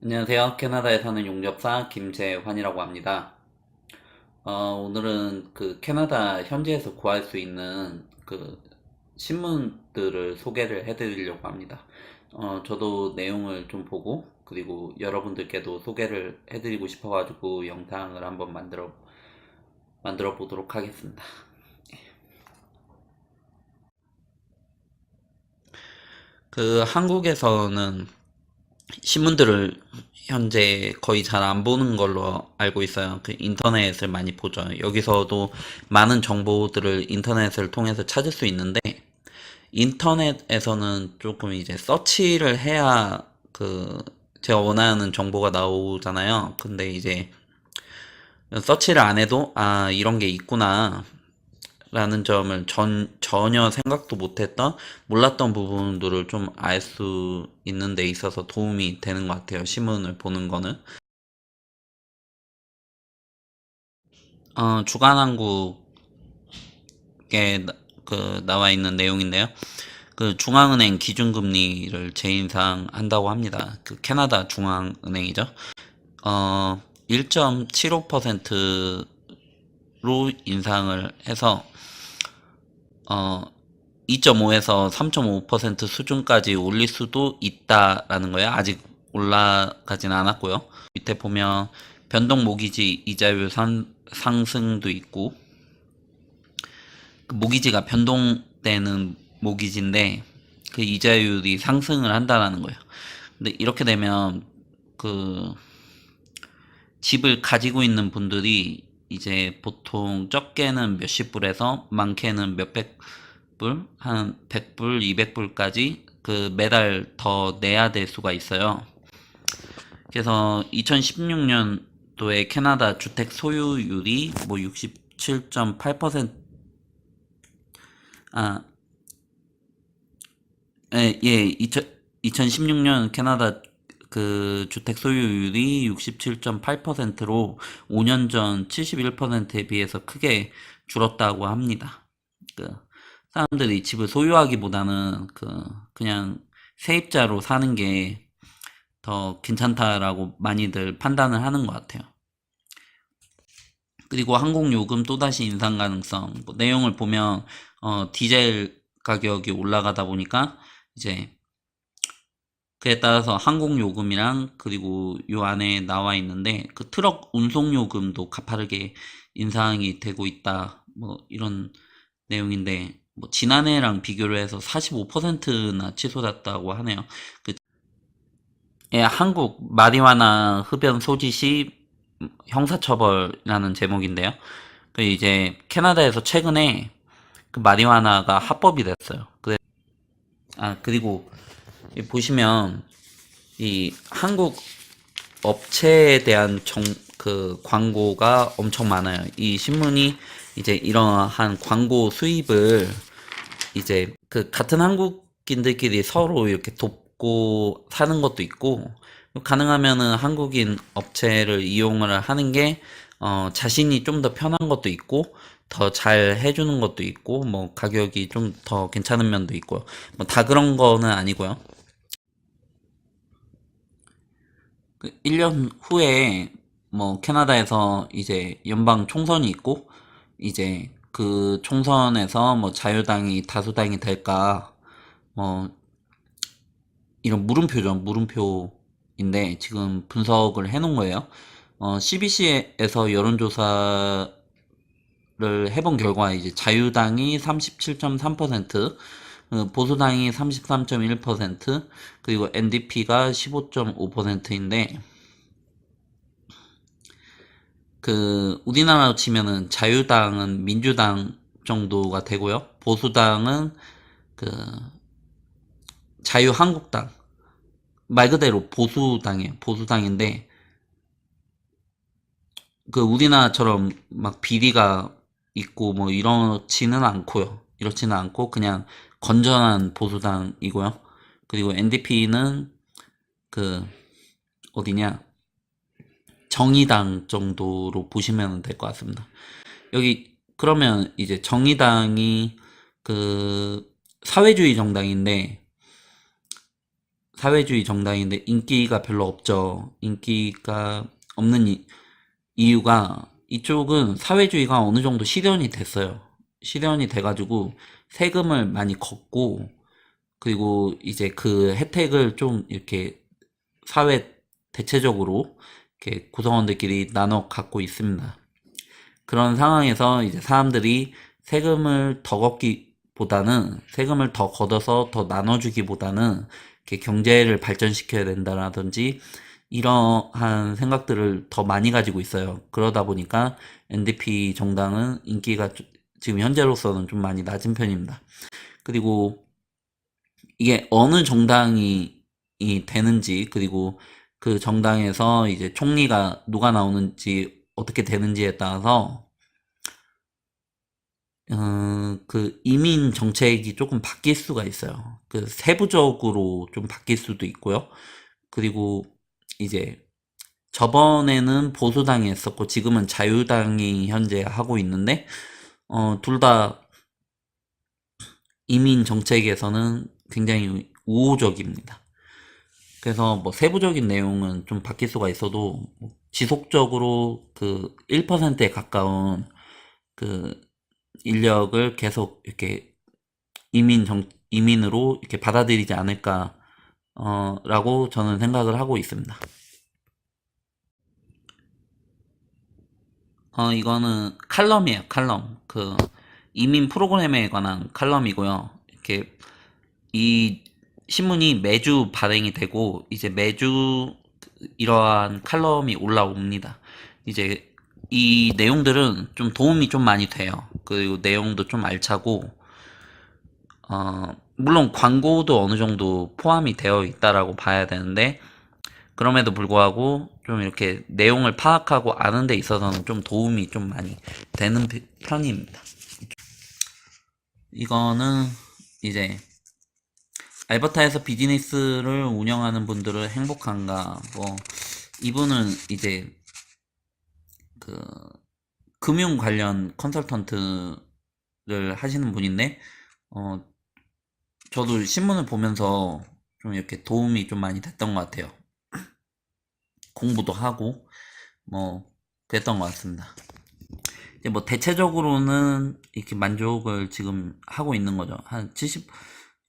안녕하세요. 캐나다에 사는 용접사 김재환이라고 합니다. 오늘은 그 캐나다 현지에서 구할 수 있는 그 신문들을 소개를 해드리려고 합니다. 저도 내용을 좀 보고 그리고 여러분들께도 소개를 해드리고 싶어가지고 영상을 한번 만들어 보도록 하겠습니다. 그 한국에서는 신문들을 현재 거의 잘 안 보는 걸로 알고 있어요. 그 인터넷을 많이 보죠. 여기서도 많은 정보들을 인터넷을 통해서 찾을 수 있는데, 인터넷에서는 조금 이제 서치를 해야 그 제가 원하는 정보가 나오잖아요. 근데 이제 서치를 안 해도 이런 게 있구나 라는 점을 전혀 생각도 못했던 몰랐던 부분들을 좀 알 수 있는 데 있어서 도움이 되는 것 같아요. 신문을 보는 거는. 주간한국에 나와 있는 내용인데요. 그 중앙은행 기준금리를 재인상한다고 합니다. 그 캐나다 중앙은행이죠. 1.75%로 인상을 해서 2.5에서 3.5% 수준까지 올릴 수도 있다라는 거예요. 아직 올라가진 않았고요. 밑에 보면 변동 모기지 이자율 상승도 있고, 그 모기지가 변동되는 모기지인데 그 이자율이 상승을 한다라는 거예요. 근데 이렇게 되면 그 집을 가지고 있는 분들이 이제 보통 적게는 몇십 불에서 많게는 몇백 불, 한 100불, 200불까지 그 매달 더 내야 될 수가 있어요. 그래서 2016년도에 캐나다 주택 소유율이 뭐 67.8%, 아, 예, 2016년 캐나다 그 주택 소유율이 67.8%로 5년 전 71%에 비해서 크게 줄었다고 합니다. 그 사람들이 집을 소유하기보다는 그냥 세입자로 사는 게 더 괜찮다라고 많이들 판단을 하는 것 같아요. 그리고 항공요금 또다시 인상 가능성, 뭐 내용을 보면 디젤 가격이 올라가다 보니까 이제 그에 따라서 항공요금이랑 그리고 요 안에 나와 있는데 그 트럭 운송요금도 가파르게 인상이 되고 있다. 뭐 이런 내용인데 뭐 지난해랑 비교를 해서 45%나 치솟았다고 하네요. 그 예, 한국 마리화나 흡연 소지 시 형사처벌이라는 제목인데요. 그 이제 캐나다에서 최근에 그 마리화나가 합법이 됐어요. 그리고 보시면 이 한국 업체에 대한 그 광고가 엄청 많아요. 이 신문이 이제 이러한 광고 수입을 이제 그 같은 한국인들끼리 서로 이렇게 돕고 사는 것도 있고, 가능하면은 한국인 업체를 이용을 하는 게 자신이 좀 더 편한 것도 있고 더 잘 해주는 것도 있고 뭐 가격이 좀 더 괜찮은 면도 있고요. 뭐 다 그런 거는 아니고요. 그 1년 후에 뭐 캐나다에서 이제 연방 총선이 있고 이제 그 총선에서 뭐 자유당이 다수당이 될까 뭐 이런 물음표죠. 물음표인데 지금 분석을 해놓은 거예요. CBC에서 여론조사를 해본 결과 이제 자유당이 37.3%, 보수당이 33.1%, 그리고 NDP가 15.5%인데 그 우리나라로 치면은 자유당은 민주당 정도가 되고요. 보수당은 그 자유한국당, 말 그대로 보수당이에요. 보수당인데 그 우리나라처럼 막 비리가 있고 뭐 이렇지는 않고요. 이렇지는 않고 그냥 건전한 보수당이고요. 그리고 NDP는 그 어디냐, 정의당 정도로 보시면 될 것 같습니다. 여기 그러면 이제 정의당이 그 사회주의 정당인데 사회주의 정당인데 인기가 별로 없죠. 인기가 없는 이유가 이쪽은 사회주의가 어느 정도 실현이 됐어요. 실현이 돼가지고 세금을 많이 걷고 그리고 이제 그 혜택을 좀 이렇게 사회 대체적으로 이렇게 구성원들끼리 나눠 갖고 있습니다. 그런 상황에서 이제 사람들이 세금을 더 걷기보다는 세금을 더 걷어서 더 나눠주기보다는 이렇게 경제를 발전시켜야 된다라든지 이러한 생각들을 더 많이 가지고 있어요. 그러다 보니까 NDP 정당은 인기가 지금 현재로서는 좀 많이 낮은 편입니다. 그리고 이게 어느 정당이 되는지 그리고 그 정당에서 이제 총리가 누가 나오는지 어떻게 되는지에 따라서 그 이민 정책이 조금 바뀔 수가 있어요. 그 세부적으로 좀 바뀔 수도 있고요. 그리고 이제 저번에는 보수당이 했었고 지금은 자유당이 현재 하고 있는데 둘 다 이민 정책에서는 굉장히 우호적입니다. 그래서 뭐 세부적인 내용은 좀 바뀔 수가 있어도 지속적으로 그 1%에 가까운 그 인력을 계속 이렇게 이민으로 이렇게 받아들이지 않을까 라고 저는 생각을 하고 있습니다. 이거는 칼럼이에요, 칼럼. 그 이민 프로그램에 관한 칼럼이고요. 이렇게 이 신문이 매주 발행이 되고 이제 매주 이러한 칼럼이 올라옵니다. 이제 이 내용들은 좀 도움이 좀 많이 돼요. 그리고 내용도 좀 알차고 물론 광고도 어느 정도 포함이 되어 있다라고 봐야 되는데 그럼에도 불구하고 좀 이렇게 내용을 파악하고 아는 데 있어서는 좀 도움이 좀 많이 되는 편입니다. 이거는 이제 알버타에서 비즈니스를 운영하는 분들은 행복한가 뭐 이분은 이제 그 금융 관련 컨설턴트를 하시는 분인데 저도 신문을 보면서 좀 이렇게 도움이 좀 많이 됐던 것 같아요. 공부도 하고 뭐 그랬던 것 같습니다. 이제 뭐 대체적으로는 이렇게 만족을 지금 하고 있는 거죠. 한 70,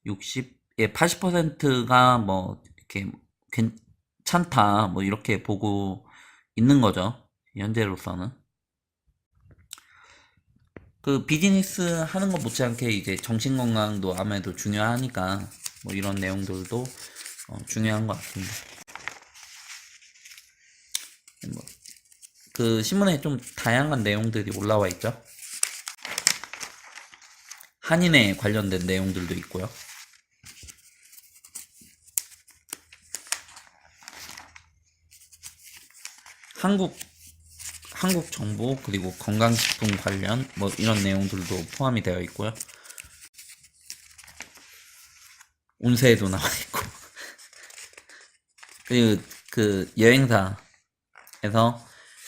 60, 예, 80%가 뭐 이렇게 괜찮다 뭐 이렇게 보고 있는 거죠. 현재로서는. 그 비즈니스 하는 것 못지않게 이제 정신건강도 아무래도 중요하니까 뭐 이런 내용들도 중요한 것 같습니다. 뭐 그 신문에 좀 다양한 내용들이 올라와 있죠. 한인에 관련된 내용들도 있고요. 한국 정보 그리고 건강식품 관련 뭐 이런 내용들도 포함이 되어 있고요. 운세에도 나와 있고 그리고 그 여행사에서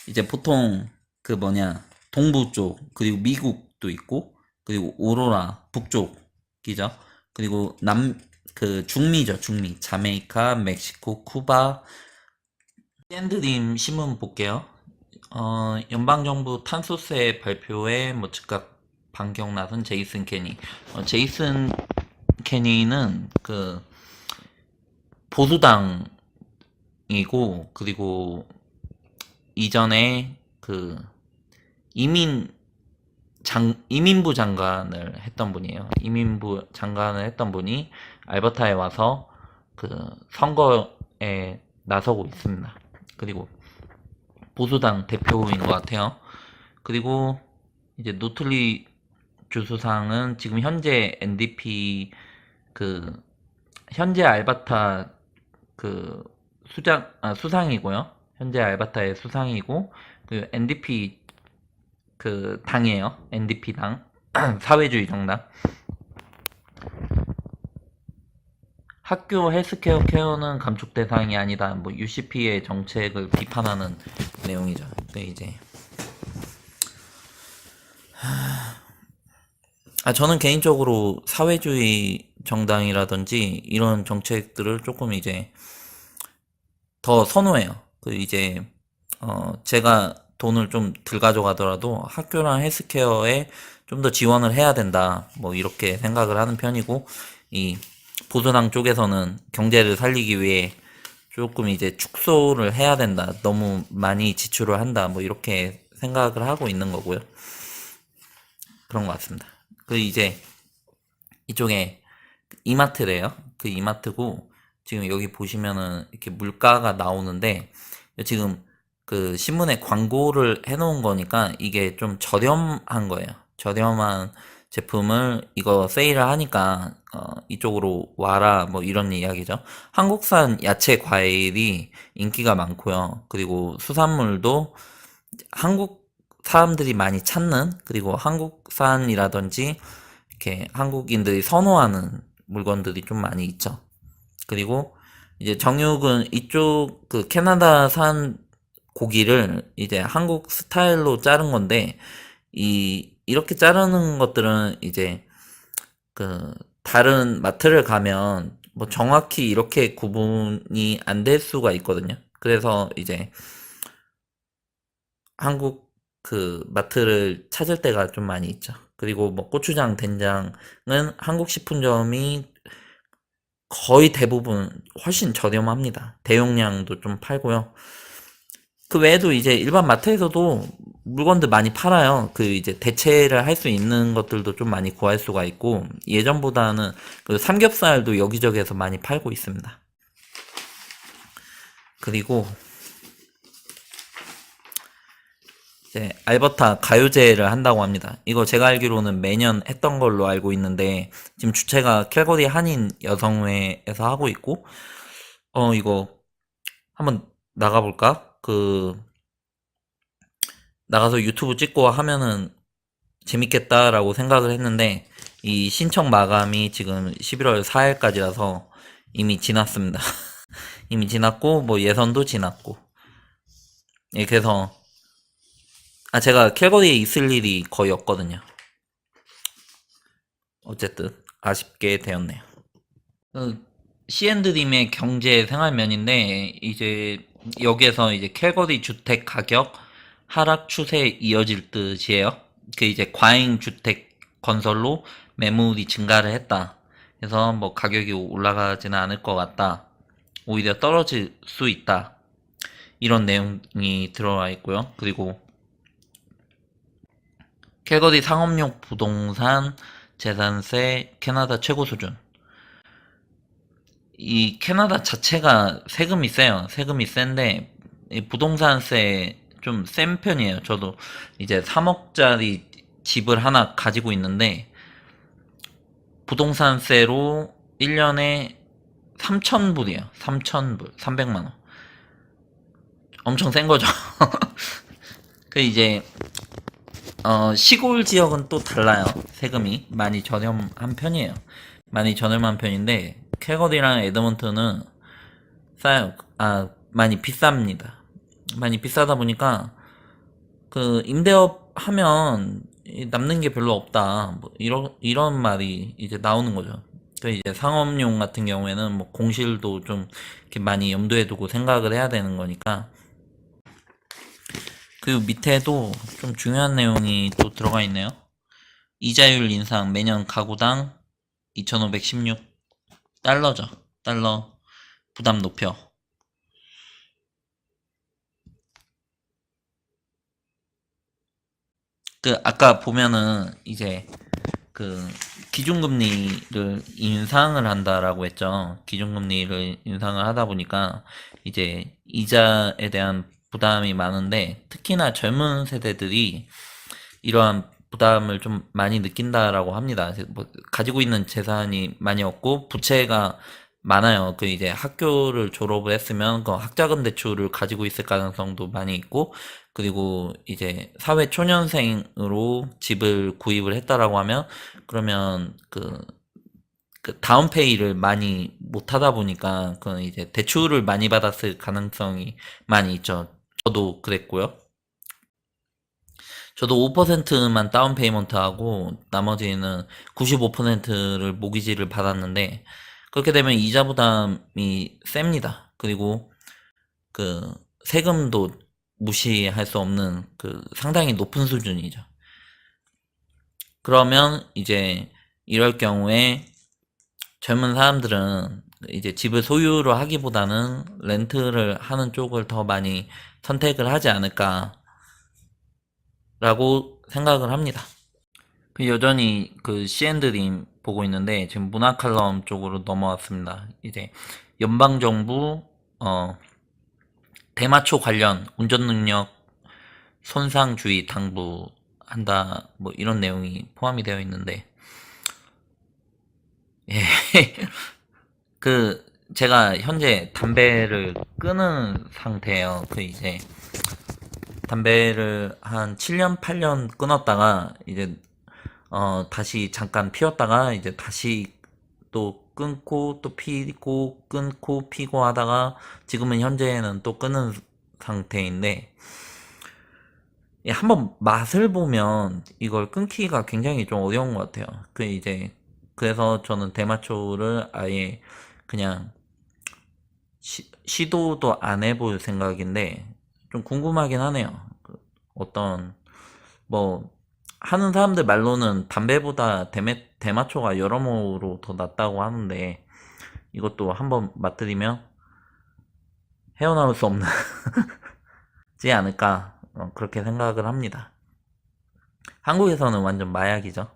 이제 보통 그 뭐냐 동부 쪽 그리고 미국도 있고 그리고 오로라 북쪽이죠. 그리고 그 중미죠. 중미 자메이카 멕시코 쿠바 샌드림 신문 볼게요. 연방정부 탄소세 발표에 뭐 즉각 반격 나선 제이슨 케니. 제이슨 케니는 그 보수당이고 그리고 이전에 그 이민부 장관을 했던 분이에요. 이민부 장관을 했던 분이 알버타에 와서 그 선거에 나서고 있습니다. 그리고 보수당 대표인 것 같아요. 그리고 이제 노틀리 주수상은 지금 현재 NDP 그 현재 알바타 그 수상이고요. 현재 알바타의 수상이고 그 NDP 그 당이에요. NDP 당 사회주의 정당. 학교 헬스케어는 감축 대상이 아니다. 뭐 UCP의 정책을 비판하는 내용이죠. 근데 이제 저는 개인적으로 사회주의 정당이라든지 이런 정책들을 조금 이제 더 선호해요. 제가 돈을 좀 덜 가져가더라도 학교랑 헬스케어에 좀 더 지원을 해야 된다. 뭐, 이렇게 생각을 하는 편이고, 이 보수당 쪽에서는 경제를 살리기 위해 조금 이제 축소를 해야 된다. 너무 많이 지출을 한다. 뭐, 이렇게 생각을 하고 있는 거고요. 그런 것 같습니다. 이제 이쪽에 이마트래요. 그 이마트고, 지금 여기 보시면은 이렇게 물가가 나오는데, 지금 그 신문에 광고를 해놓은 거니까 이게 좀 저렴한 거예요. 저렴한 제품을 이거 세일을 하니까, 이쪽으로 와라, 뭐 이런 이야기죠. 한국산 야채 과일이 인기가 많고요. 그리고 수산물도 한국 사람들이 많이 찾는, 그리고 한국산이라든지 이렇게 한국인들이 선호하는 물건들이 좀 많이 있죠. 그리고 이제 정육은 이쪽 그 캐나다산 고기를 이제 한국 스타일로 자른 건데, 이렇게 자르는 것들은 이제 그 다른 마트를 가면 뭐 정확히 이렇게 구분이 안 될 수가 있거든요. 그래서 이제 한국 그 마트를 찾을 때가 좀 많이 있죠. 그리고 뭐 고추장, 된장은 한국 식품점이 거의 대부분 훨씬 저렴합니다. 대용량도 좀 팔고요. 그 외에도 이제 일반 마트에서도 물건들 많이 팔아요. 그 이제 대체를 할 수 있는 것들도 좀 많이 구할 수가 있고, 예전보다는 그 삼겹살도 여기저기에서 많이 팔고 있습니다. 그리고 이제 알버타 가요제를 한다고 합니다. 이거 제가 알기로는 매년 했던 걸로 알고 있는데, 지금 주최가 캘거리 한인 여성회에서 하고 있고, 이거 한번 나가볼까? 나가서 유튜브 찍고 하면은 재밌겠다라고 생각을 했는데, 이 신청 마감이 지금 11월 4일까지라서 이미 지났습니다. 이미 지났고, 뭐 예선도 지났고. 예, 그래서, 제가 캘거리에 있을 일이 거의 없거든요. 어쨌든, 아쉽게 되었네요. C&드림의 경제 생활면인데, 이제, 여기에서 이제 캘거리 주택 가격 하락 추세 이어질 듯이에요. 그 이제 과잉 주택 건설로 매물이 증가를 했다. 그래서 뭐 가격이 올라가지는 않을 것 같다. 오히려 떨어질 수 있다. 이런 내용이 들어와 있고요. 그리고 캘거리 상업용 부동산 재산세 캐나다 최고 수준. 이 캐나다 자체가 세금이 세요. 세금이 센데 이 부동산세 좀 센 편이에요. 저도 이제 3억짜리 집을 하나 가지고 있는데 부동산세로 1년에 3,000불이에요. 3,000불, 300만 원. 엄청 센 거죠. 그 이제 시골 지역은 또 달라요. 세금이 많이 저렴한 편이에요. 많이 저렴한 편인데 캘거리랑 에드먼튼은 싸요. 많이 비쌉니다. 많이 비싸다 보니까 그 임대업 하면 남는 게 별로 없다. 뭐 이런 말이 이제 나오는 거죠. 그 이제 상업용 같은 경우에는 뭐 공실도 좀 이렇게 많이 염두에 두고 생각을 해야 되는 거니까. 그 밑에도 좀 중요한 내용이 또 들어가 있네요. 이자율 인상 매년 가구당 2,516달러죠. 달러 부담 높여. 아까 보면은 이제 그 기준금리를 인상을 한다라고 했죠. 기준금리를 인상을 하다 보니까 이제 이자에 대한 부담이 많은데, 특히나 젊은 세대들이 이러한 부담을 좀 많이 느낀다라고 합니다. 뭐 가지고 있는 재산이 많이 없고 부채가 많아요. 그 이제 학교를 졸업을 했으면 그 학자금 대출을 가지고 있을 가능성도 많이 있고, 그리고 이제 사회 초년생으로 집을 구입을 했다라고 하면, 그러면 그 다운페이를 많이 못 하다 보니까 그 이제 대출을 많이 받았을 가능성이 많이 있죠. 저도 그랬고요. 저도 5%만 다운 페이먼트 하고 나머지는 95%를 모기지를 받았는데, 그렇게 되면 이자 부담이 셉니다. 그리고 그 세금도 무시할 수 없는 그 상당히 높은 수준이죠. 그러면 이제 이럴 경우에 젊은 사람들은 이제 집을 소유로 하기보다는 렌트를 하는 쪽을 더 많이 선택을 하지 않을까라고 생각을 합니다. 여전히 그 C&드림 보고 있는데 지금 문화 칼럼 쪽으로 넘어왔습니다. 이제 연방정부 대마초 관련 운전 능력 손상주의 당부한다 뭐 이런 내용이 포함이 되어 있는데, 예. 그 제가 현재 담배를 끊은 상태예요. 그 이제 담배를 한 7년 8년 끊었다가 이제 다시 잠깐 피웠다가 이제 다시 또 끊고 또 피고 끊고 피고 하다가 지금은 현재는 또 끊은 상태인데, 한번 맛을 보면 이걸 끊기가 굉장히 좀 어려운 것 같아요. 그 이제 그래서 저는 대마초를 아예 그냥 시도도 안 해볼 생각인데 좀 궁금하긴 하네요. 어떤 뭐 하는 사람들 말로는 담배보다 대마초가 여러모로 더 낫다고 하는데, 이것도 한번 맛들이면 헤어나올 수 없는 지 않을까 그렇게 생각을 합니다. 한국에서는 완전 마약이죠.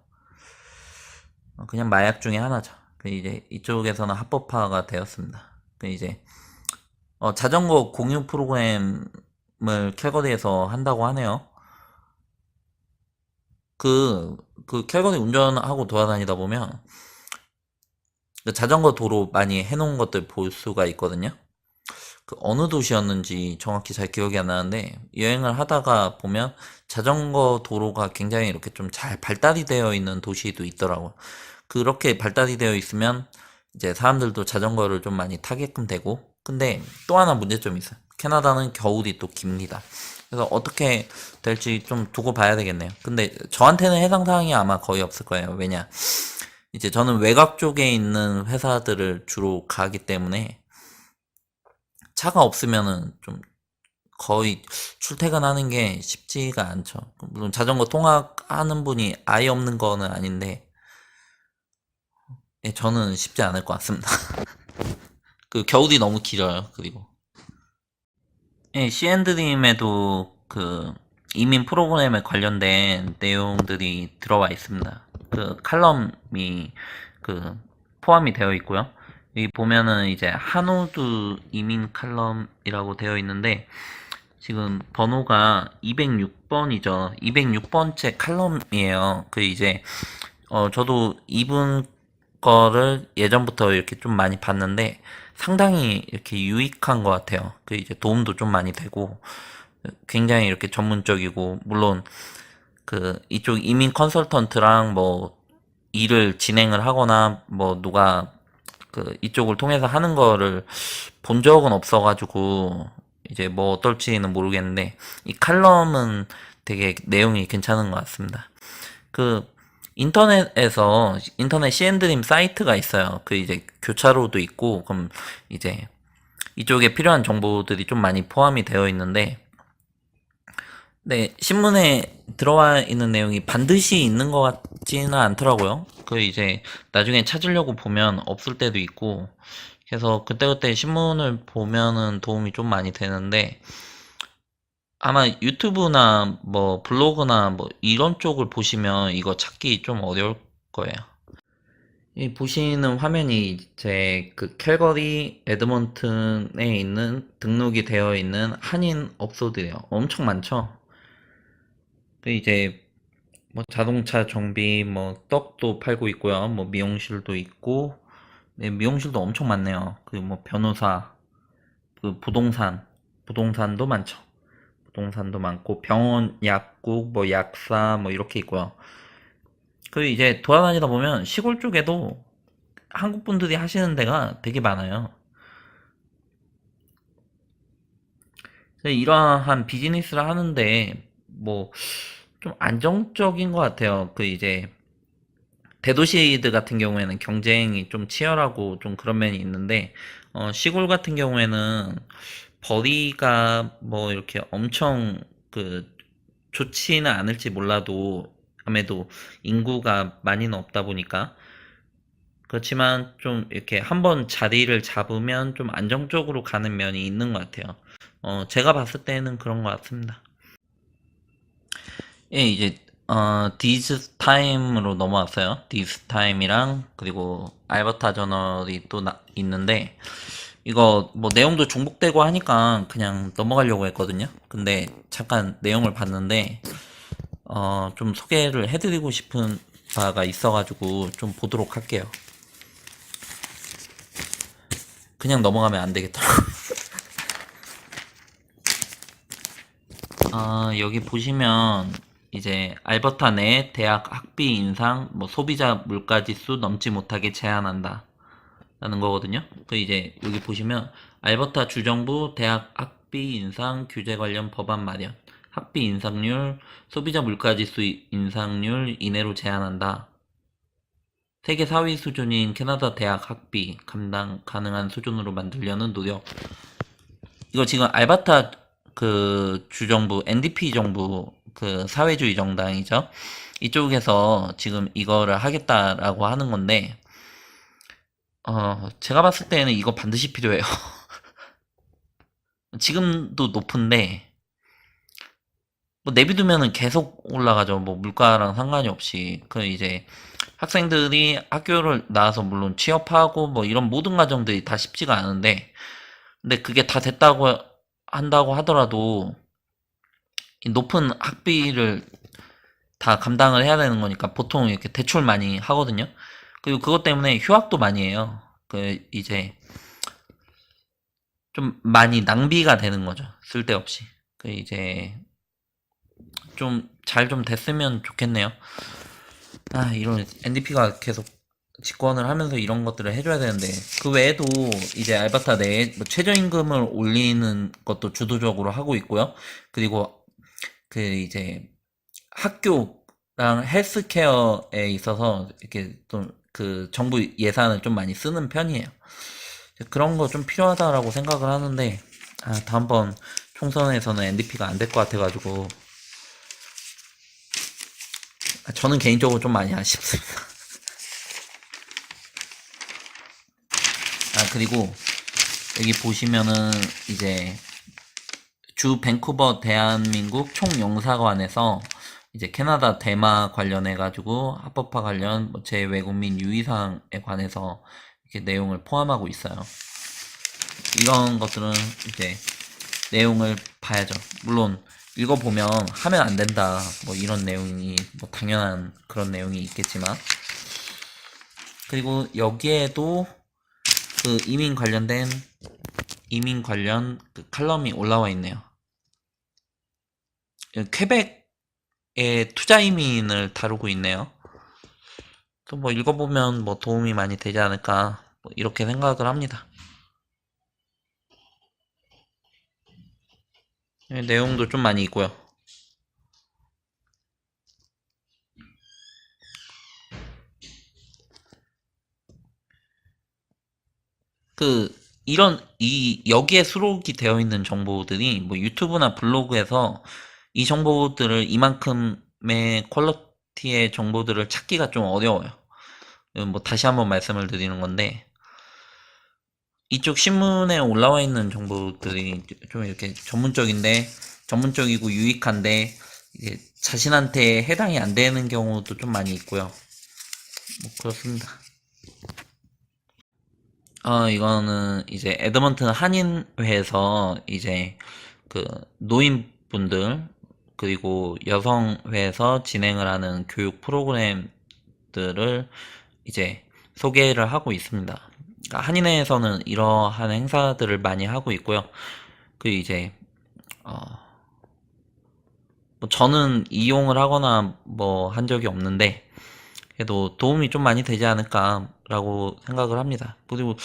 그냥 마약 중에 하나죠. 그 이제 이쪽에서는 합법화가 되었습니다. 그 이제 자전거 공유 프로그램을 캘거리에서 한다고 하네요. 그 캘거리 운전하고 돌아다니다 보면 그 자전거 도로 많이 해놓은 것들 볼 수가 있거든요. 그 어느 도시였는지 정확히 잘 기억이 안 나는데, 여행을 하다가 보면 자전거 도로가 굉장히 이렇게 좀 잘 발달이 되어 있는 도시도 있더라고요. 그렇게 발달이 되어 있으면 이제 사람들도 자전거를 좀 많이 타게끔 되고, 근데 또 하나 문제점이 있어요. 캐나다는 겨울이 또 깁니다. 그래서 어떻게 될지 좀 두고 봐야 되겠네요. 근데 저한테는 해당 사항이 아마 거의 없을 거예요. 왜냐, 이제 저는 외곽 쪽에 있는 회사들을 주로 가기 때문에 차가 없으면은 좀 거의 출퇴근하는 게 쉽지가 않죠. 물론 자전거 통학하는 분이 아예 없는 거는 아닌데, 예, 저는 쉽지 않을 것 같습니다. 그 겨울이 너무 길어요. 그리고 예, C&드림에도 그 이민 프로그램에 관련된 내용들이 들어와 있습니다. 그 칼럼이 그 포함이 되어 있고요. 여기 보면은 이제 한우두 이민 칼럼이라고 되어 있는데, 지금 번호가 206번이죠. 206번째 칼럼이에요. 그 이제 저도 이분 거를 예전부터 이렇게 좀 많이 봤는데 상당히 이렇게 유익한 것 같아요. 그 이제 도움도 좀 많이 되고 굉장히 이렇게 전문적이고, 물론 그 이쪽 이민 컨설턴트랑 뭐 일을 진행을 하거나 뭐 누가 그 이쪽을 통해서 하는 거를 본 적은 없어가지고 이제 뭐 어떨지는 모르겠는데, 이 칼럼은 되게 내용이 괜찮은 것 같습니다. 그 인터넷에서 인터넷 C&드림 사이트가 있어요. 그 이제 교차로도 있고, 그럼 이제 이쪽에 필요한 정보들이 좀 많이 포함이 되어 있는데, 네, 신문에 들어와 있는 내용이 반드시 있는 것 같지는 않더라고요. 그 이제 나중에 찾으려고 보면 없을 때도 있고, 그래서 그때그때 신문을 보면은 도움이 좀 많이 되는데, 아마 유튜브나 뭐 블로그나 뭐 이런 쪽을 보시면 이거 찾기 좀 어려울 거예요. 이 보시는 화면이 제 그 캘거리 에드먼튼에 있는 등록이 되어 있는 한인 업소들이에요. 엄청 많죠. 그 이제 뭐 자동차 정비, 뭐 떡도 팔고 있고요. 뭐 미용실도 있고, 네, 미용실도 엄청 많네요. 그 뭐 변호사, 그 부동산도 많죠. 부동산도 많고 병원, 약국, 뭐 약사 뭐 이렇게 있고요. 그 이제 돌아다니다 보면 시골 쪽에도 한국 분들이 하시는 데가 되게 많아요. 그래서 이러한 비즈니스를 하는데 뭐 좀 안정적인 것 같아요. 그 이제 대도시들 같은 경우에는 경쟁이 좀 치열하고 좀 그런 면이 있는데, 시골 같은 경우에는 벌이가 뭐 이렇게 엄청 그 좋지는 않을지 몰라도 아무래도 인구가 많이는 없다 보니까 그렇지만 좀 이렇게 한번 자리를 잡으면 좀 안정적으로 가는 면이 있는 것 같아요. 제가 봤을 때는 그런 것 같습니다. 예, 이제 디즈 타임으로 넘어왔어요. 디즈 타임이랑 그리고 알버타 저널이 또 있는데 이거 뭐 내용도 중복되고 하니까 그냥 넘어가려고 했거든요. 근데 잠깐 내용을 봤는데 좀 소개를 해드리고 싶은 바가 있어가지고 좀 보도록 할게요. 그냥 넘어가면 안 되겠더라고요. 여기 보시면 이제 알버타 내 대학 학비 인상, 뭐 소비자 물가지수 넘지 못하게 제한한다 라는 거거든요. 그 이제 여기 보시면 알버타 주정부 대학 학비 인상 규제 관련 법안 마련, 학비 인상률, 소비자 물가지수 인상률 이내로 제한한다. 세계 4위 수준인 캐나다 대학 학비 감당 가능한 수준으로 만들려는 노력. 이거 지금 알버타 그 주정부 NDP 정부 그 사회주의 정당이죠. 이쪽에서 지금 이거를 하겠다라고 하는 건데 제가 봤을 때는 이거 반드시 필요해요. 지금도 높은데 뭐 내비두면은 계속 올라가죠. 뭐 물가랑 상관이 없이 그 이제 학생들이 학교를 나와서 물론 취업하고 뭐 이런 모든 과정들이 다 쉽지가 않은데 근데 그게 다 됐다고 한다고 하더라도 이 높은 학비를 다 감당을 해야 되는 거니까 보통 이렇게 대출 많이 하거든요. 그리고 그것 때문에 휴학도 많이 해요. 그 이제 좀 많이 낭비가 되는 거죠. 쓸데없이. 그 이제 좀 잘 좀 됐으면 좋겠네요. 이런 NDP가 계속 집권을 하면서 이런 것들을 해줘야 되는데 그 외에도 이제 알바타 내에 뭐 최저임금을 올리는 것도 주도적으로 하고 있고요. 그리고 그 이제 학교랑 헬스케어에 있어서 이렇게 좀 그 정부 예산을 좀 많이 쓰는 편이에요. 그런 거 좀 필요하다라고 생각을 하는데 다음번 총선에서는 NDP가 안 될 것 같아가지고 저는 개인적으로 좀 많이 아쉽습니다. 그리고 여기 보시면은 이제 주 밴쿠버 대한민국 총영사관에서 이제 캐나다 대마 관련해 가지고 합법화 관련 뭐 재외국민 유의사항에 관해서 이렇게 내용을 포함하고 있어요. 이런 것들은 이제 내용을 봐야죠. 물론 읽어보면 하면 안 된다 뭐 이런 내용이 뭐 당연한 그런 내용이 있겠지만 그리고 여기에도 그 이민 관련 그 칼럼이 올라와 있네요. 퀘벡의 투자 이민을 다루고 있네요. 또 뭐 읽어보면 뭐 도움이 많이 되지 않을까 뭐 이렇게 생각을 합니다. 내용도 좀 많이 있고요. 그 이런 여기에 수록이 되어 있는 정보들이 뭐 유튜브나 블로그에서 이 정보들을 이만큼의 퀄리티의 정보들을 찾기가 좀 어려워요. 뭐 다시 한번 말씀을 드리는 건데 이쪽 신문에 올라와 있는 정보들이 좀 이렇게 전문적이고 유익한데 이게 자신한테 해당이 안 되는 경우도 좀 많이 있고요. 뭐 그렇습니다. 이거는 이제 에드먼튼 한인회에서 이제 그 노인분들 그리고 여성회에서 진행을 하는 교육 프로그램들을 이제 소개를 하고 있습니다. 그러니까 한인회에서는 이러한 행사들을 많이 하고 있고요. 그 이제 뭐 저는 이용을 하거나 뭐 한 적이 없는데 그래도 도움이 좀 많이 되지 않을까라고 생각을 합니다. 그리고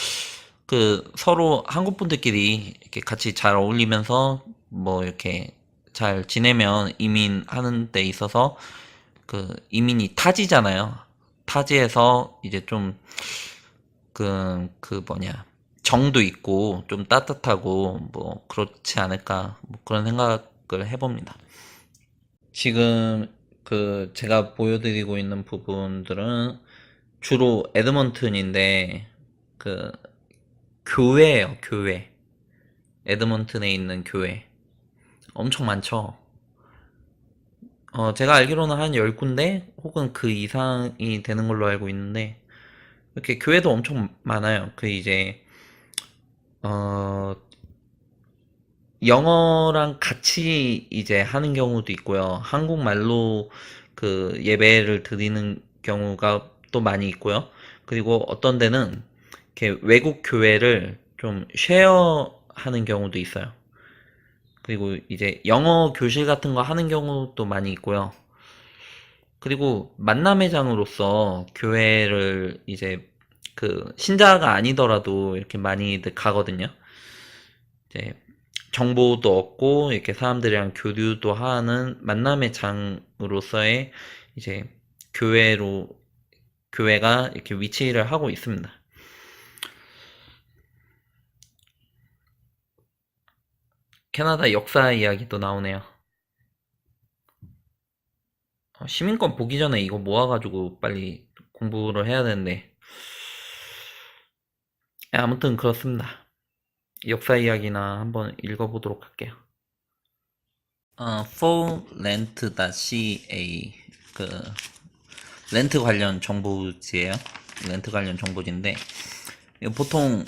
그 서로 한국 분들끼리 이렇게 같이 잘 어울리면서 뭐 이렇게 잘 지내면 이민하는 데 있어서 그 이민이 타지잖아요. 타지에서 이제 좀 그 뭐냐 정도 있고 좀 따뜻하고 뭐 그렇지 않을까 뭐 그런 생각을 해봅니다. 지금 그 제가 보여드리고 있는 부분들은 주로 에드먼튼인데 그 교회예요, 교회. 에드먼튼에 있는 교회. 엄청 많죠. 제가 알기로는 한 10군데 혹은 그 이상이 되는 걸로 알고 있는데 이렇게 교회도 엄청 많아요. 그 이제 어 영어랑 같이 이제 하는 경우도 있고요. 한국말로 그 예배를 드리는 경우가 또 많이 있고요. 그리고 어떤 데는 이렇게 외국 교회를 좀 쉐어하는 경우도 있어요. 그리고 이제 영어 교실 같은 거 하는 경우도 많이 있고요. 그리고 만남의 장으로서 교회를 이제 그 신자가 아니더라도 이렇게 많이들 가거든요. 이제 정보도 얻고 이렇게 사람들이랑 교류도 하는 만남의 장으로서의 이제 교회로 교회가 이렇게 위치를 하고 있습니다. 캐나다 역사 이야기도 나오네요. 시민권 보기 전에 이거 모아가지고 빨리 공부를 해야 되는데 아무튼 그렇습니다. 역사 이야기나 한번 읽어보도록 할게요. forrent.ca 그 렌트 관련 정보지예요. 렌트 관련 정보지인데 보통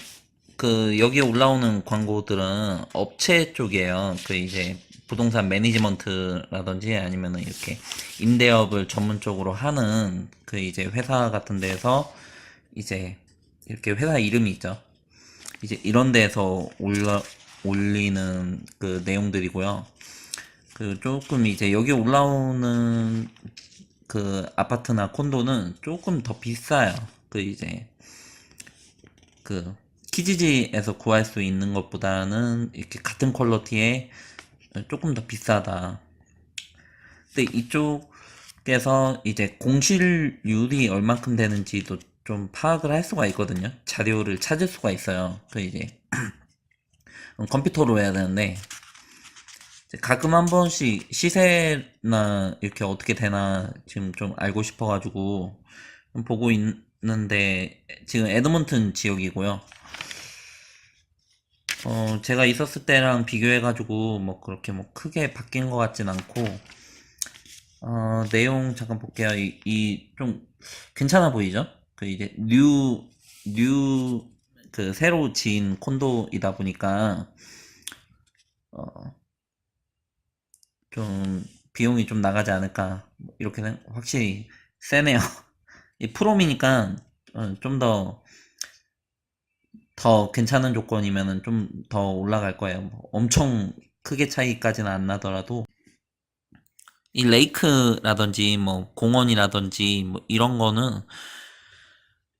그 여기에 올라오는 광고들은 업체 쪽이에요. 그 이제 부동산 매니지먼트라든지 아니면은 이렇게 임대업을 전문적으로 하는 그 이제 회사 같은 데서 이제 이렇게 회사 이름이 있죠. 이제 이런 데서 올리는 그 내용들이고요. 그 조금 이제 여기 올라오는 그 아파트나 콘도는 조금 더 비싸요. 그 이제 그 키지지에서 구할 수 있는 것보다는 이렇게 같은 퀄러티에 조금 더 비싸다. 근데 이쪽에서 이제 공실률이 얼만큼 되는지도 좀 파악을 할 수가 있거든요. 자료를 찾을 수가 있어요. 그 이제 컴퓨터로 해야 되는데 가끔 한 번씩 시세나 이렇게 어떻게 되나 지금 좀 알고 싶어가지고 보고 있는데 지금 에드먼튼 지역이고요. 제가 있었을 때랑 비교해가지고 뭐 그렇게 뭐 크게 바뀐 것 같진 않고 내용 잠깐 볼게요. 이 좀 괜찮아 보이죠? 그 이제 그 새로 지은 콘도이다 보니까 어, 좀 비용이 좀 나가지 않을까 이렇게는 확실히 세네요. 이 프롬이니까 좀 더 괜찮은 조건이면은 좀 더 올라갈 거예요. 뭐 엄청 크게 차이까지는 안 나더라도 이 레이크라든지 뭐 공원이라든지 뭐 이런 거는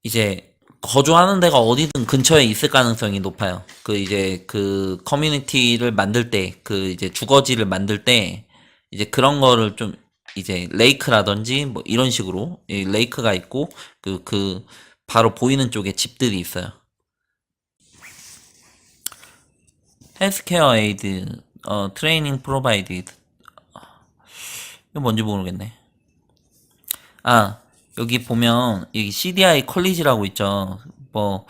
이제 거주하는 데가 어디든 근처에 있을 가능성이 높아요. 그 이제 그 커뮤니티를 만들 때, 그 이제 주거지를 만들 때 이제 그런 거를 좀 이제 레이크라든지 뭐 이런 식으로 이 레이크가 있고 그 바로 보이는 쪽에 집들이 있어요. 헬스케어 에이드 트레이닝 프로바이디드 이거 뭔지 모르겠네. 아, 여기 보면 여기 CDI 컬리지라고 있죠. 뭐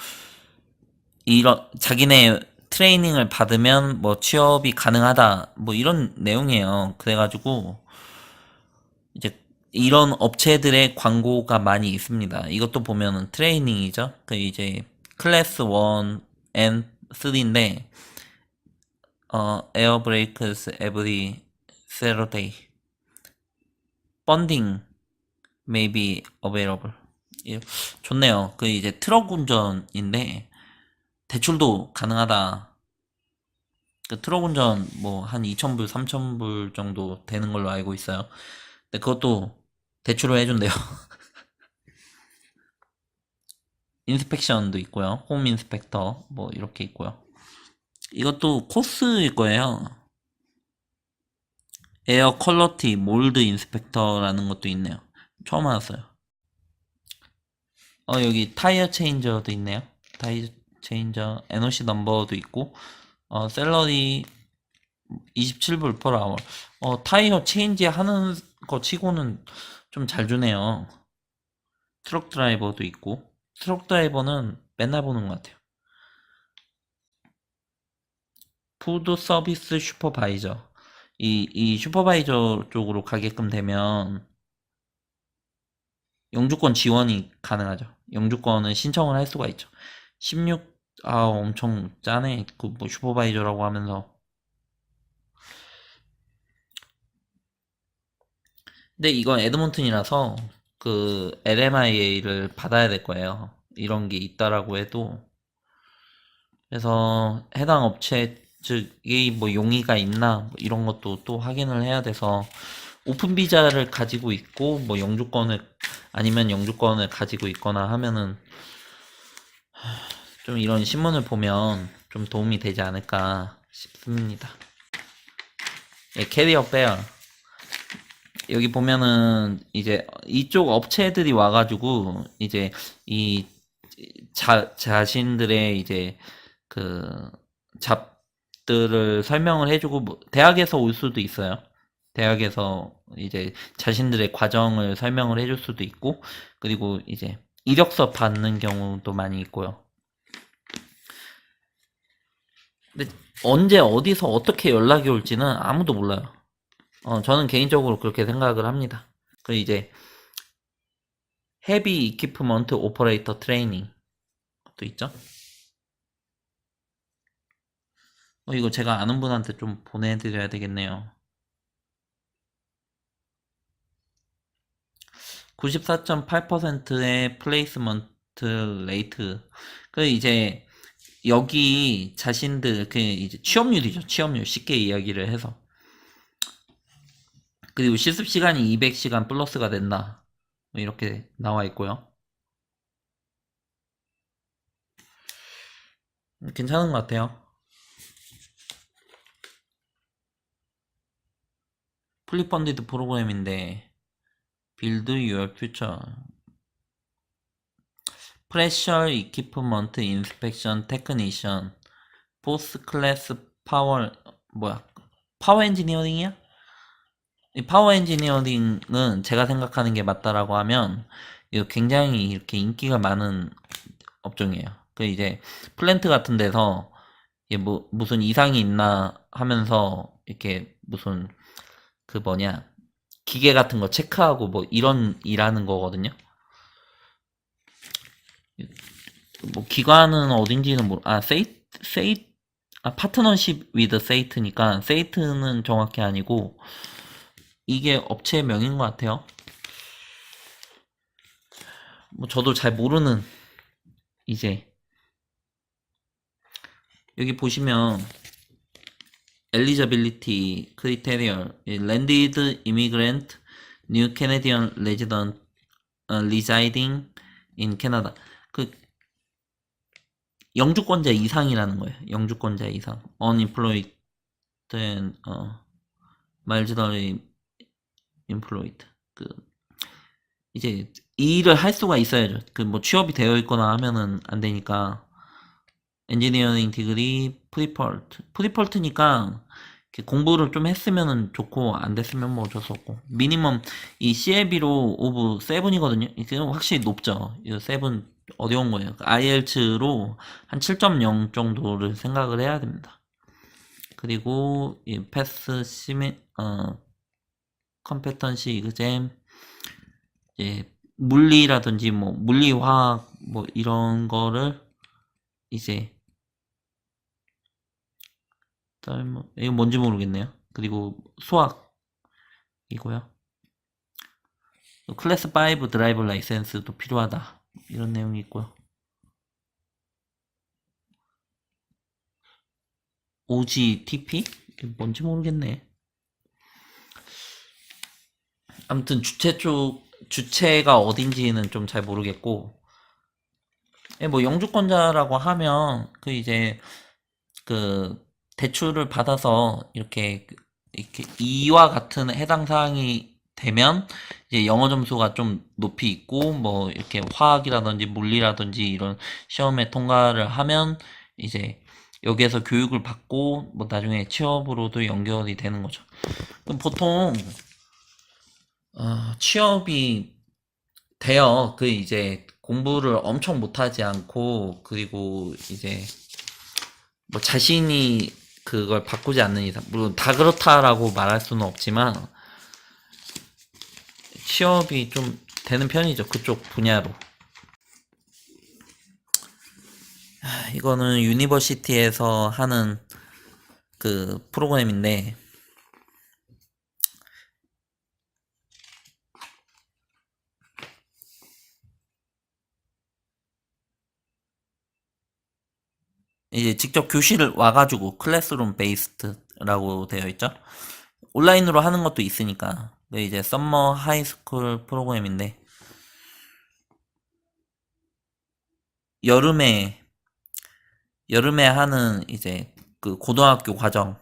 이런 자기네 트레이닝을 받으면 뭐 취업이 가능하다 뭐 이런 내용이에요. 그래가지고 이제 이런 업체들의 광고가 많이 있습니다. 이것도 보면은 트레이닝이죠. 그 이제 클래스 1 and 3인데 에어 브레이크스 에브리 세러데이 펀딩 may be available. 예, 좋네요. 그 이제 트럭 운전인데 대출도 가능하다. 그 트럭 운전 뭐 한 2,000불, 3,000불 정도 되는 걸로 알고 있어요. 근데 그것도 대출을 해준대요. 인스펙션도 있고요. 홈 인스펙터 뭐 이렇게 있고요. 이것도 코스일 거예요. 에어 퀄러티 몰드 인스펙터라는 것도 있네요. 처음 알았어요. 여기 타이어 체인저도 있네요. 타이어 체인저 NOC 넘버도 있고 샐러리 27불 per hour. 타이어 체인지 하는 거 치고는 좀 잘 주네요. 트럭 드라이버도 있고, 트럭 드라이버는 맨날 보는 것 같아요. 푸드 서비스 슈퍼바이저. 이 슈퍼바이저 쪽으로 가게끔 되면 영주권 지원이 가능하죠. 영주권은 신청을 할 수가 있죠. 엄청 짜네. 그 뭐 슈퍼바이저라고 하면서. 근데 이건 에드몬튼이라서 그 LMIA를 받아야 될 거예요. 이런 게 있다라고 해도. 그래서 해당 업체 측이 뭐 용의가 있나 뭐 이런 것도 또 확인을 해야 돼서 오픈 비자를 가지고 있고 뭐 영주권을 아니면 영주권을 가지고 있거나 하면은 좀 이런 신문을 보면 좀 도움이 되지 않을까 싶습니다. 예, 캐리어 페어. 여기 보면은 이제 이쪽 업체들이 와가지고 이제 이 자신들의 이제 그 잡들을 설명을 해주고 뭐 대학에서 올 수도 있어요. 대학에서 이제 자신들의 과정을 설명을 해줄 수도 있고 그리고 이제 이력서 받는 경우도 많이 있고요. 근데 언제 어디서 어떻게 연락이 올지는 아무도 몰라요. 저는 개인적으로 그렇게 생각을 합니다. 그 이제 헤비 이퀴프먼트 오퍼레이터 트레이닝 또 있죠. 이거 제가 아는 분한테 좀 보내드려야 되겠네요. 94.8%의 플레이스먼트 레이트. 그 이제 여기 자신들 그 이제 취업률이죠. 취업률 쉽게 이야기를 해서. 그리고 실습 시간이 200시간 플러스가 된다. 뭐 이렇게 나와 있고요. 괜찮은 것 같아요. 풀리 펀디드 프로그램인데 Build Your Future Pressure Equipment Inspection Technician Post Class Power 뭐야 파워 엔지니어링이야? 이 파워 엔지니어링은 제가 생각하는 게 맞다라고 하면 이거 굉장히 이렇게 인기가 많은 업종이에요. 그 이제 플랜트 같은 데서 이게 뭐 무슨 이상이 있나 하면서 이렇게 무슨 그 뭐냐 기계 같은 거 체크하고 뭐 이런 일하는 거거든요. 뭐 기관은 어딘지는 파트너십 위드 세이트니까 세이트는 정확히 아니고 이게 업체 명인 것 같아요. 뭐 저도 잘 모르는 이제 여기 보시면 eligibility criteria landed immigrant new Canadian resident residing in Canada 그 영주권자 이상이라는 거예요. 영주권자 이상 unemployed marginally employed 그 이제 이 일을 할 수가 있어야죠. 그 뭐 취업이 되어 있거나 하면은 안 되니까 엔지니어링 디그리 프리펄트니까 공부를 좀 했으면은 좋고 안 됐으면 뭐 어쩔 수 없고 미니멈 이 CLB로 오브 7이거든요. 이게 확실히 높죠. 이 7 어려운 거예요. IELTS로 한 7.0 정도를 생각을 해야 됩니다. 그리고 이 패스 컴petency exam 이제 물리라든지 뭐 물리화학 뭐 이런 거를 이제 이거 뭔지 모르겠네요. 그리고 수학이고요. 클래스 5 드라이버 라이센스도 필요하다. 이런 내용이 있고요. OGTP? 뭔지 모르겠네. 아무튼 주체가 어딘지는 좀 잘 모르겠고, 뭐 영주권자라고 하면 그 이제 그 대출을 받아서 이렇게 이렇게 2와 같은 해당 사항이 되면 이제 영어 점수가 좀 높이 있고 뭐 이렇게 화학이라든지 물리라든지 이런 시험에 통과를 하면 이제 여기에서 교육을 받고 뭐 나중에 취업으로도 연결이 되는 거죠. 그럼 보통 취업이 돼요. 그 이제 공부를 엄청 못하지 않고 그리고 이제 뭐 자신이 그걸 바꾸지 않는 이상 물론 다 그렇다라고 말할 수는 없지만 취업이 좀 되는 편이죠. 그쪽 분야로. 이거는 유니버시티에서 하는 그 프로그램인데 이제 직접 교실을 와가지고 클래스룸 베이스드라고 되어 있죠. 온라인으로 하는 것도 있으니까. 근데 이제 썸머 하이스쿨 프로그램인데 여름에 하는 이제 그 고등학교 과정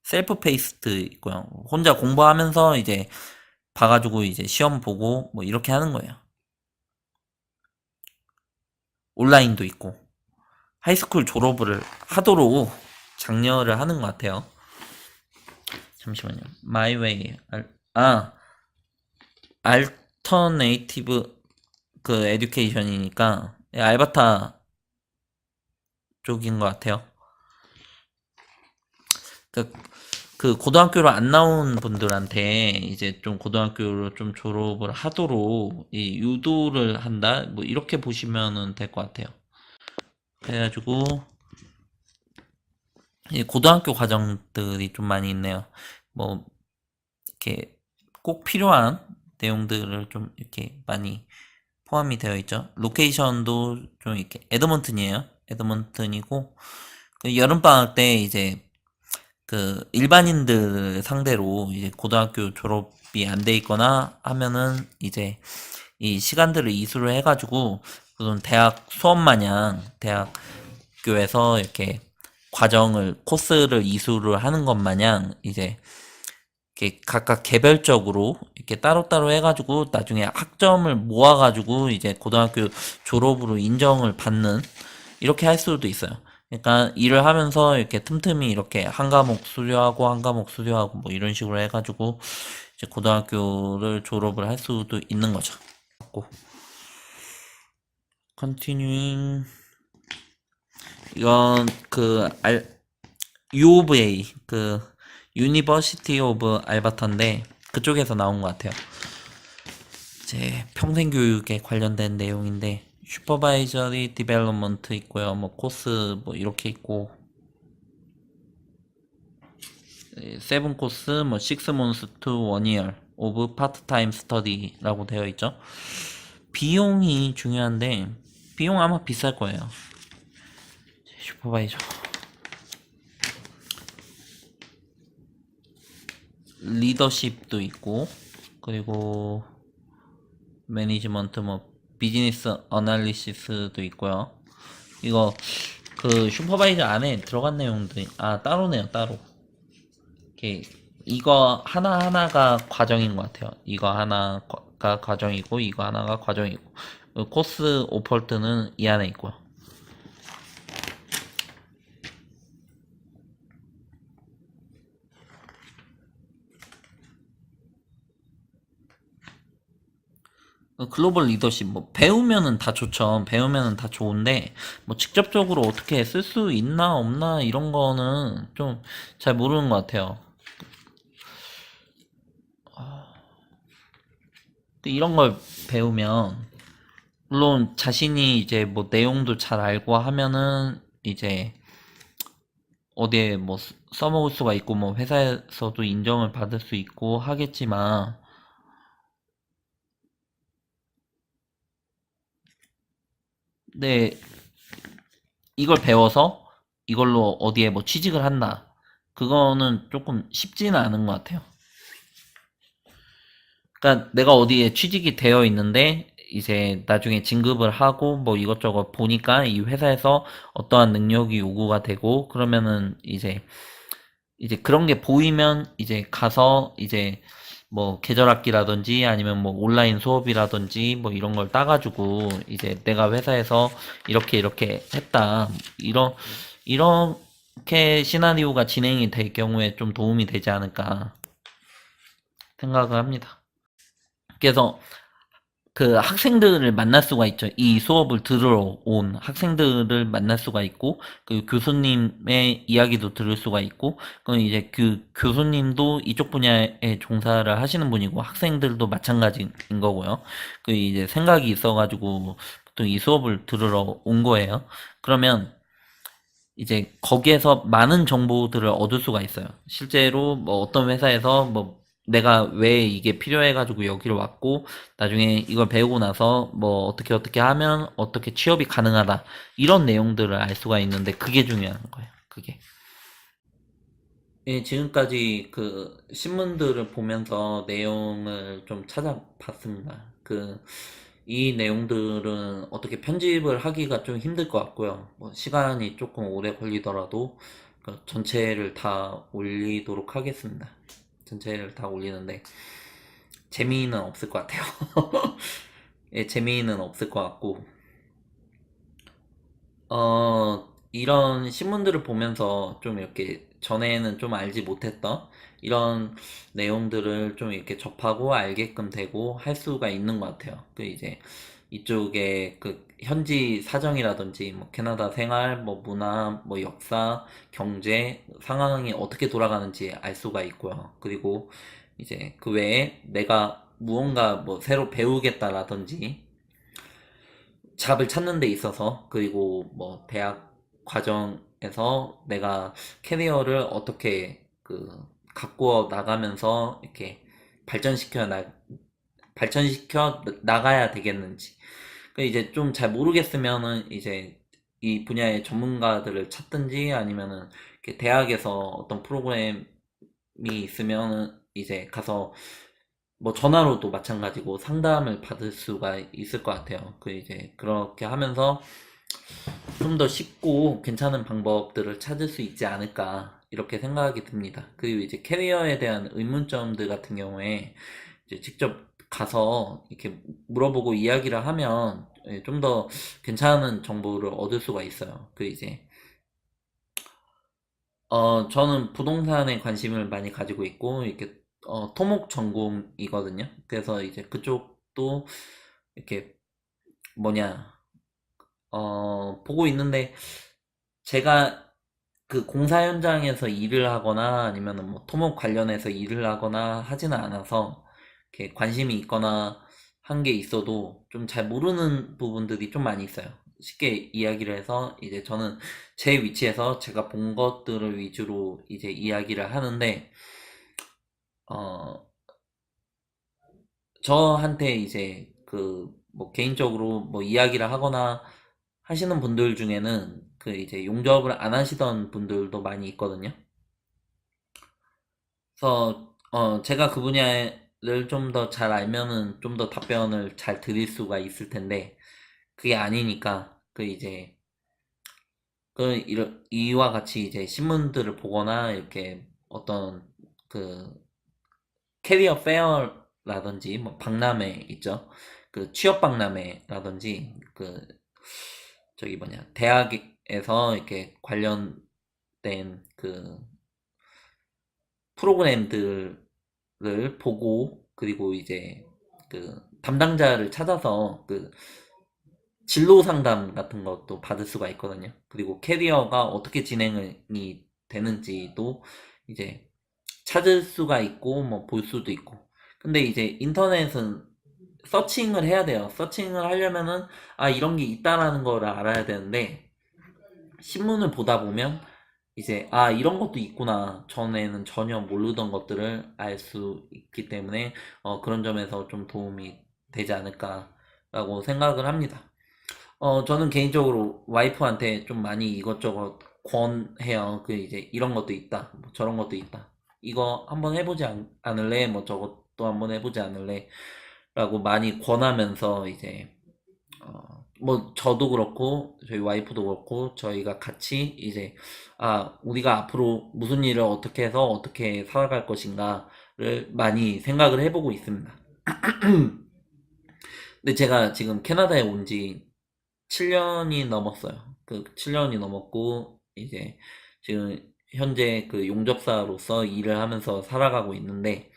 셀프 페이스트 있고요. 혼자 공부하면서 이제 봐가지고 이제 시험 보고 뭐 이렇게 하는 거예요. 온라인도 있고 하이스쿨 졸업을 하도록 장려를 하는 것 같아요. 잠시만요. My Way 알터네이티브 그 에듀케이션이니까 알바타 쪽인 것 같아요. 그, 그 고등학교를 안 나온 분들한테 이제 좀 고등학교를 좀 졸업을 하도록 이 유도를 한다 뭐 이렇게 보시면은 될 것 같아요. 그래가지고 이 고등학교 과정들이 좀 많이 있네요. 뭐 이렇게 꼭 필요한 내용들을 좀 이렇게 많이 포함이 되어 있죠. 로케이션도 좀 이렇게 에드먼튼이에요. 에드먼튼이고 그 여름방학 때 이제 그 일반인들 상대로 이제 고등학교 졸업이 안 돼 있거나 하면은 이제 이 시간들을 이수를 해가지고 무슨 대학 수업 마냥 대학교에서 이렇게 과정을 코스를 이수를 하는 것 마냥 이제 이렇게 각각 개별적으로 이렇게 따로따로 해가지고 나중에 학점을 모아가지고 이제 고등학교 졸업으로 인정을 받는 이렇게 할 수도 있어요. 그러니까 일을 하면서 이렇게 틈틈이 이렇게 한 과목 수료하고 한 과목 수료하고 뭐 이런 식으로 해가지고 이제 고등학교를 졸업을 할 수도 있는 거죠. continuing 이건 그 U of A 그 University of Alberta인데 그쪽에서 나온 것 같아요. 이제 평생 교육에 관련된 내용인데 슈퍼바이저리 디벨롭먼트 있고요. 뭐 코스 뭐 이렇게 있고 세븐 코스 뭐 6months to 1year of part-time study라고 되어 있죠. 비용이 중요한데 비용 아마 비쌀 거예요. 슈퍼바이저 리더십도 있고 그리고 매니지먼트 뭐 비즈니스 어널리시스도 있고요. 이거 그 슈퍼바이저 안에 들어간 내용들 따로네요. 따로 이렇게 이거 하나하나가 과정인 것 같아요. 이거 하나가 과정이고 이거 하나가 과정이고 코스 오펄트는 이 안에 있고요. 글로벌 리더십 뭐 배우면은 다 좋죠. 배우면은 다 좋은데 뭐 직접적으로 어떻게 쓸 수 있나 없나 이런 거는 좀 잘 모르는 것 같아요. 이런 걸 배우면 물론 자신이 이제 뭐 내용도 잘 알고 하면은 이제 어디에 뭐 써먹을 수가 있고 뭐 회사에서도 인정을 받을 수 있고 하겠지만 근데 이걸 배워서 이걸로 어디에 뭐 취직을 한다. 그거는 조금 쉽지는 않은 것 같아요. 그러니까 내가 어디에 취직이 되어 있는데 이제 나중에 진급을 하고 뭐 이것저것 보니까 이 회사에서 어떠한 능력이 요구가 되고 그러면은 이제 이제 그런 게 보이면 이제 가서 이제 뭐 계절학기라든지 아니면 뭐 온라인 수업이라든지 뭐 이런 걸 따가지고 이제 내가 회사에서 이렇게 이렇게 했다. 이렇게 시나리오가 진행이 될 경우에 좀 도움이 되지 않을까 생각을 합니다. 그래서 그 학생들을 만날 수가 있죠. 이 수업을 들으러 온 학생들을 만날 수가 있고, 그 교수님의 이야기도 들을 수가 있고, 그럼 이제 그 교수님도 이쪽 분야에 종사를 하시는 분이고, 학생들도 마찬가지인 거고요. 그 이제 생각이 있어가지고, 보통 이 수업을 들으러 온 거예요. 그러면 이제 거기에서 많은 정보들을 얻을 수가 있어요. 실제로 뭐 어떤 회사에서 뭐 내가 왜 이게 필요해가지고 여기로 왔고 나중에 이걸 배우고 나서 뭐 어떻게 하면 어떻게 취업이 가능하다 이런 내용들을 알 수가 있는데 그게 중요한 거예요. 그게. 예, 지금까지 그 신문들을 보면서 내용을 좀 찾아봤습니다. 이 내용들은 어떻게 편집을 하기가 좀 힘들 것 같고요. 뭐 시간이 조금 오래 걸리더라도 그 전체를 다 올리도록 하겠습니다. 전체를 다 올리는데 재미는 없을 것 같아요. 예, 재미는 없을 것 같고 이런 신문들을 보면서 좀 이렇게 전에는 좀 알지 못했던 이런 내용들을 좀 이렇게 접하고 알게끔 되고 할 수가 있는 것 같아요. 그 이제 이쪽에 그 현지 사정이라든지 뭐 캐나다 생활, 뭐 문화, 뭐 역사, 경제 상황이 어떻게 돌아가는지 알 수가 있고요. 그리고 이제 그 외에 내가 무언가 뭐 새로 배우겠다라든지 잡을 찾는 데 있어서 그리고 뭐 대학 과정에서 내가 캐리어를 어떻게 가꾸어 나가면서 이렇게 발전시켜 발전시켜 나가야 되겠는지 그 이제 좀 잘 모르겠으면은 이제 이 분야의 전문가들을 찾든지 아니면은 이렇게 대학에서 어떤 프로그램이 있으면은 이제 가서 뭐 전화로도 마찬가지고 상담을 받을 수가 있을 것 같아요. 그 이제 그렇게 하면서 좀 더 쉽고 괜찮은 방법들을 찾을 수 있지 않을까 이렇게 생각이 듭니다. 그리고 이제 캐리어에 대한 의문점들 같은 경우에 이제 직접 가서 이렇게 물어보고 이야기를 하면 좀 더 괜찮은 정보를 얻을 수가 있어요. 그 이제 저는 부동산에 관심을 많이 가지고 있고, 이렇게, 토목 전공이거든요. 그래서 이제 그쪽도 이렇게, 뭐냐, 보고 있는데, 제가 그 공사 현장에서 일을 하거나 아니면은 뭐 토목 관련해서 일을 하거나 하지는 않아서, 이렇게 관심이 있거나 한 게 있어도 좀 잘 모르는 부분들이 좀 많이 있어요. 쉽게 이야기를 해서 이제 저는 제 위치에서 제가 본 것들을 위주로 이제 이야기를 하는데, 어, 저한테 이제 뭐 개인적으로 뭐 이야기를 하거나 하시는 분들 중에는 그 이제 용접을 안 하시던 분들도 많이 있거든요. 그래서 제가 그 분야를 좀 더 잘 알면은 좀 더 답변을 잘 드릴 수가 있을 텐데 그게 아니니까 그 이제 이와 같이 이제 신문들을 보거나 이렇게 어떤 그 캐리어 페어라든지 뭐 박람회 있죠. 그 취업 박람회라든지 저기 뭐냐 대학에서 이렇게 관련된 그 프로그램들을 보고 그리고 이제 담당자를 찾아서 진로 상담 같은 것도 받을 수가 있거든요. 그리고 캐리어가 어떻게 진행이 되는지도 이제 찾을 수가 있고, 뭐, 볼 수도 있고. 근데 이제 인터넷은 서칭을 해야 돼요. 서칭을 하려면은, 이런 게 있다라는 걸 알아야 되는데, 신문을 보다 보면, 이제, 이런 것도 있구나. 전에는 전혀 모르던 것들을 알 수 있기 때문에, 그런 점에서 좀 도움이 되지 않을까라고 생각을 합니다. 저는 개인적으로 와이프한테 좀 많이 이것저것 권해요. 그 이제 이런 것도 있다. 뭐 저런 것도 있다. 이거 한번 해보지 않을래? 뭐 저것도 한번 해보지 않을래? 라고 많이 권하면서 이제 뭐 저도 그렇고 저희 와이프도 그렇고 저희가 같이 이제 우리가 앞으로 무슨 일을 어떻게 해서 어떻게 살아갈 것인가를 많이 생각을 해보고 있습니다. 근데 제가 지금 캐나다에 온 지 7년이 넘었어요. 그 7년이 넘었고 이제 지금 현재 그 용접사로서 일을 하면서 살아가고 있는데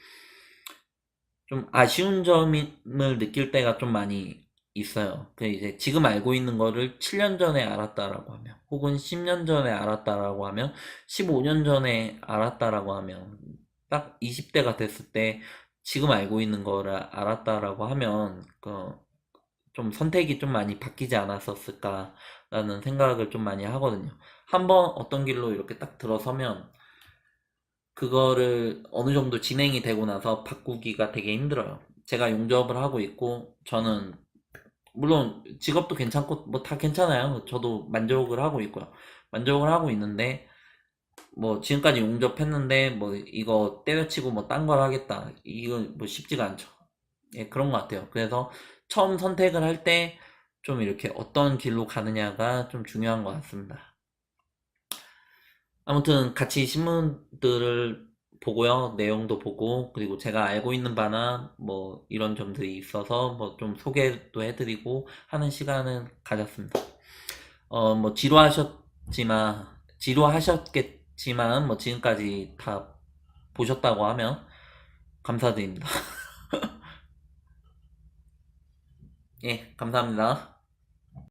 좀 아쉬운 점을 느낄 때가 좀 많이 있어요. 그 이제 지금 알고 있는 거를 7년 전에 알았다라고 하면, 혹은 10년 전에 알았다라고 하면, 15년 전에 알았다라고 하면, 딱 20대가 됐을 때 지금 알고 있는 거를 알았다라고 하면, 좀 선택이 좀 많이 바뀌지 않았었을까라는 생각을 좀 많이 하거든요. 한번 어떤 길로 이렇게 딱 들어서면, 그거를 어느 정도 진행이 되고 나서 바꾸기가 되게 힘들어요. 제가 용접을 하고 있고, 저는, 물론 직업도 괜찮고, 뭐 다 괜찮아요. 저도 만족을 하고 있고요. 만족을 하고 있는데, 뭐 지금까지 용접했는데, 뭐 이거 때려치고 뭐 딴 걸 하겠다. 이건 뭐 쉽지가 않죠. 예, 그런 것 같아요. 그래서 처음 선택을 할 때 좀 이렇게 어떤 길로 가느냐가 좀 중요한 것 같습니다. 아무튼 같이 신문들을 보고요. 내용도 보고, 그리고 제가 알고 있는 바나 뭐 이런 점들이 있어서 뭐 좀 소개도 해드리고 하는 시간을 가졌습니다. 뭐 지루하셨겠지만 뭐 지금까지 다 보셨다고 하면 감사드립니다. 예, 감사합니다.